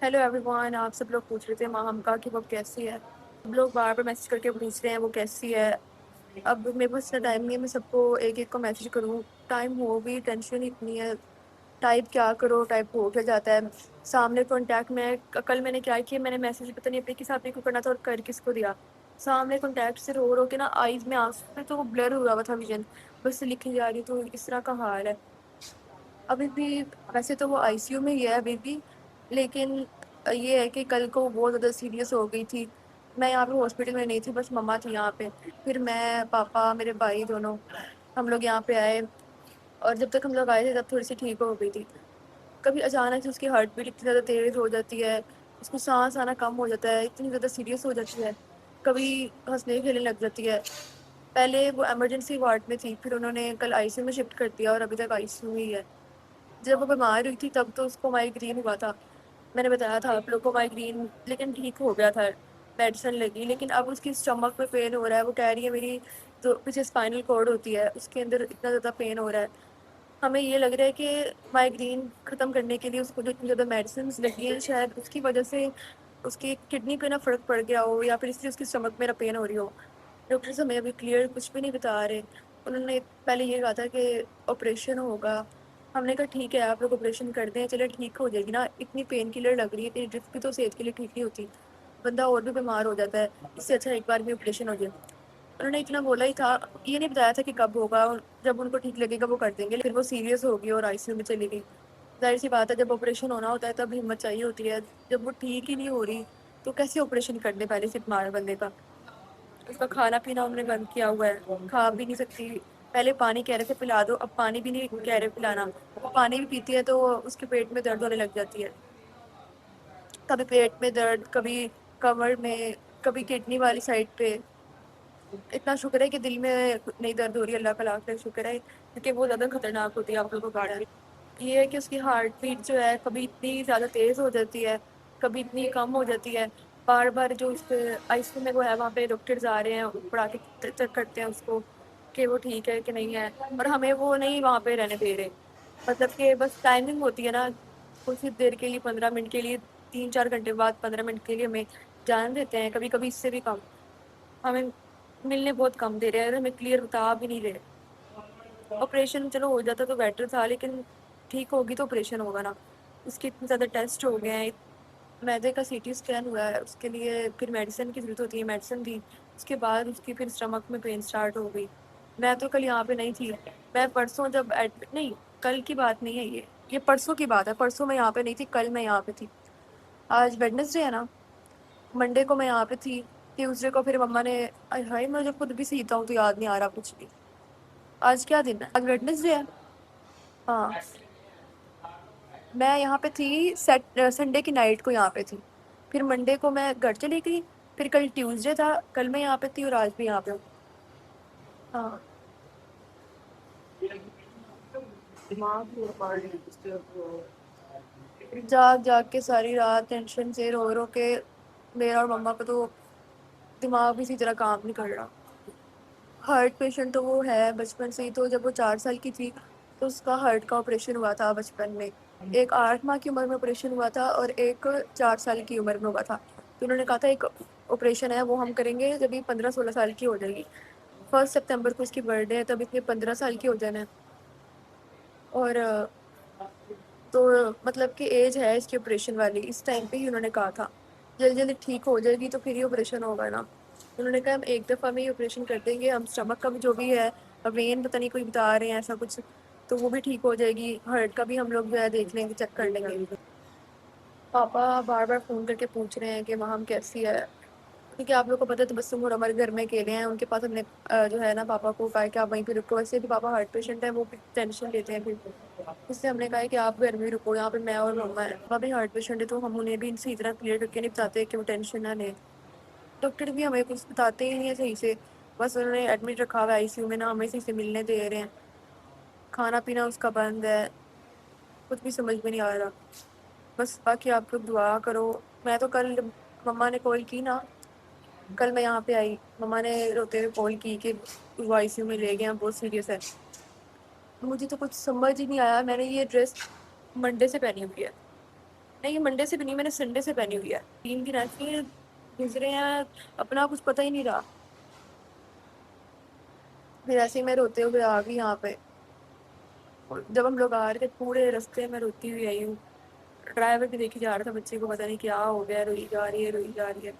Hello everyone. आप सब लोग पूछ रहे थे माहम का कि वो कैसी है। सब लोग बार बार मैसेज करके पूछ रहे हैं वो कैसी है। अब मेरे पास इतना टाइम नहीं है मैं सबको एक एक को मैसेज करूँ। टाइम हो भी टेंशन इतनी है। टाइप क्या करो, टाइप हो क्या जाता है। सामने कॉन्टैक्ट में कल मैंने क्या किया, मैंने मैसेज पता नहीं अपने किस आदमी को करना था और कर किसको दिया। सामने कॉन्टैक्ट से रो रो के ना आईज में आंसू थे, तो वो ब्लर हुआ हुआ था विजन। बस लिखी जा रही, तो इस तरह का हाल है अभी भी। वैसे तो वो आईसीयू में ही है अभी भी, लेकिन ये है कि कल को वो बहुत ज़्यादा सीरियस हो गई थी। मैं यहाँ पे हॉस्पिटल में नहीं थी, बस मम्मा थी यहाँ पे। फिर मैं, पापा, मेरे भाई दोनों, हम लोग यहाँ पे आए। और जब तक हम लोग आए थे तब थोड़ी सी ठीक हो गई थी। कभी अचानक से उसकी हार्ट बीट इतनी ज़्यादा तेज हो जाती है, उसको सांस आना कम हो जाता है, इतनी ज़्यादा सीरियस हो जाती है। कभी हंसने खेलने लग जाती है। पहले वो इमरजेंसी वार्ड में थी, फिर उन्होंने कल आईसीयू में शिफ्ट कर दिया और अभी तक आईसीयू में ही है। जब वो बीमार हुई थी तब तो उसको माइग्रेन हुआ था। मैंने बताया था आप लोग को माइग्रेन, लेकिन ठीक हो गया था, मेडिसिन लगी। लेकिन अब उसकी स्टमक में पेन हो रहा है। वो कह रही है मेरी जो पीछे स्पाइनल कॉर्ड होती है उसके अंदर इतना ज़्यादा पेन हो रहा है। हमें ये लग रहा है कि माइग्रेन ख़त्म करने के लिए उसको जो इतनी ज़्यादा मेडिसिन लगी हैं, शायद उसकी वजह से उसकी किडनी पे ना फ़र्क पड़ गया हो, या फिर इसलिए उसकी स्टमक में पेन हो रही हो। डॉक्टर्स हमें अभी क्लियर कुछ भी नहीं बता रहे। उन्होंने पहले ये कहा था कि ऑपरेशन होगा। हमने कहा ठीक है, आप लोग ऑपरेशन कर दें, चलो ठीक हो जाएगी ना। इतनी पेन किलर लग रही है, इतनी ड्रिप भी तो सेहत के लिए ठीक नहीं होती। बंदा और भी बीमार हो जाता है। इससे अच्छा एक बार भी ऑपरेशन हो जाए। उन्होंने इतना बोला ही था, ये नहीं बताया था कि कब होगा। जब उनको ठीक लगेगा वो कर देंगे। फिर वो सीरियस हो गई और आईसीयू में चली गई। जाहिर सी बात है, जब ऑपरेशन होना होता है तब हिम्मत चाहिए होती है। जब वो ठीक ही नहीं हो रही तो कैसे ऑपरेशन कर दे पहले से बीमार बंदे का। उसका खाना पीना उन्होंने बंद किया हुआ है, खा भी नहीं सकती। पहले पानी कह रहे थे पिला दो, अब पानी भी नहीं कह रहे पिलाना। वो पानी भी पीती है तो उसके पेट में दर्द होने लग जाती है। कभी पेट में दर्द, कभी कमर में, कभी किडनी वाली साइड पे। इतना शुक्र है कि दिल में नहीं दर्द हो रही, अल्लाह का लाख लाख शुक्र है, क्योंकि वो ज़्यादा खतरनाक होती है आप लोगों को पता है। ये है कि उसकी हार्ट बीट जो है कभी इतनी ज़्यादा तेज़ हो जाती है, कभी इतनी कम हो जाती है। बार बार जो उसके आईसीयू में वो है वहाँ पे डॉक्टर्स आ रहे हैं, पढ़ा के चेक करते हैं उसको कि वो ठीक है कि नहीं है। और हमें वो नहीं वहाँ पे रहने दे रहे। मतलब कि बस टाइमिंग होती है ना, कुछ ही देर के लिए, 15 मिनट के लिए, 3-4 घंटे बाद 15 मिनट के लिए हमें जान देते हैं, कभी कभी इससे भी कम। हमें मिलने बहुत कम दे रहे हैं, हमें क्लियर बता भी नहीं रहे। ऑपरेशन चलो हो जाता तो बेटर था, लेकिन ठीक होगी तो ऑपरेशन होगा ना। उसके इतने ज़्यादा टेस्ट हो गए हैं। मैदे का सीटी स्कैन हुआ है उसके लिए, फिर मेडिसिन की ज़रूरत होती है, मेडिसिन दी। उसके बाद उसकी फिर स्टमक में पेन स्टार्ट हो गई। मैं तो कल यहाँ पे नहीं थी। मैं परसों जब एडमिट, नहीं, कल की बात नहीं है ये परसों की बात है। परसों मैं यहाँ पे नहीं थी, कल मैं यहाँ पे थी। आज वेडनेसडे है ना, मंडे को मैं यहाँ पे थी। ट्यूसडे को फिर मम्मा ने, अरे हाय मुझे खुद भी सीता हूँ तो याद नहीं आ रहा कुछ भी। आज क्या दिन है? आज वेडनेसडे है। हाँ, मैं यहाँ पे थी संडे की नाइट को यहाँ पे थी। फिर मंडे को मैं घर चली गई। फिर कल ट्यूसडे था, कल मैं यहाँ पे थी और आज भी यहाँ पे हूँ। हाँ, जाग जाग के सारी रात टेंशन से रो रो के मेरा और मम्मा को तो दिमाग भी इसी तरह काम नहीं कर रहा। हार्ट पेशेंट तो वो है बचपन से ही। तो जब वो 4 साल की थी तो उसका हार्ट का ऑपरेशन हुआ था बचपन में। एक 8 माह की उम्र में ऑपरेशन हुआ था और एक 4 साल की उम्र में हुआ था। तो उन्होंने कहा था एक ऑपरेशन है वो हम करेंगे जब ये 15-16 साल की हो जाएगी। 1 सितंबर को इसकी बर्थडे है, तब इसने 15 साल की हो जाना है। और तो मतलब कि एज है इसकी ऑपरेशन वाली, इस टाइम पे ही उन्होंने कहा था। जल्दी जल्दी ठीक हो जाएगी तो फिर ही ऑपरेशन होगा ना। उन्होंने कहा हम एक दफ़ा में ही ऑपरेशन कर देंगे, हम स्टमक का भी जो भी है, वेन पता नहीं कोई बता रहे हैं ऐसा कुछ, तो वो भी ठीक हो जाएगी। हार्ट का भी हम लोग जो है देख लेंगे, चेक कर लेंगे। पापा बार बार फ़ोन करके पूछ रहे हैं कि वहाँ हम कैसी है, क्योंकि आप लोग को पता है तो बस और हमारे घर में अकेले हैं। उनके पास हमने जो है ना पापा को कहा है कि आप वहीं पे रुको। वैसे भी पापा हार्ट पेशेंट है, वो भी टेंशन लेते हैं फिर। इसलिए हमने कहा है कि आप घर में ही रुको, यहाँ पे मैं और मम्मा है। पापा भी हार्ट पेशेंट है तो हम उन्हें भी सही तरह क्लियर करके नहीं बताते कि वो टेंशन ना लें। डॉक्टर भी हमें कुछ बताते ही नहीं है सही से। बस उन्होंने एडमिट रखा हुआ है आईसीयू में, ना हमें सही से मिलने दे रहे हैं। खाना पीना उसका बंद है, कुछ भी समझ में नहीं आ रहा। बस बाकी आप लोग दुआ करो। मैं तो कल, मम्मा ने कॉल की ना, कल मैं यहाँ पे आई, मम्मा ने रोते हुए कॉल की कि वो आईसीयू में ले गए हैं, बहुत सीरियस है। मुझे तो कुछ समझ ही नहीं आया। मैंने ये ड्रेस मंडे से पहनी हुई है, نہیں منڈے سے بھی نہیں، میں نے سنڈے سے پہنی ہوئی ہے، 3 دن ایسے گزرے ہیں اپنا کچھ پتہ ہی نہیں رہا۔ پھر ایسے ہی میں روتے ہوئے آ گئی یہاں پہ، اور جب ہم لوگ آ رہے تھے پورے رستے میں روتی ہوئی آئی ہوں، ڈرائیور بھی دیکھی جا رہا تھا بچے کو، پتہ نہیں کیا ہو گیا، روئی جا رہی ہے روئی جا رہی ہے۔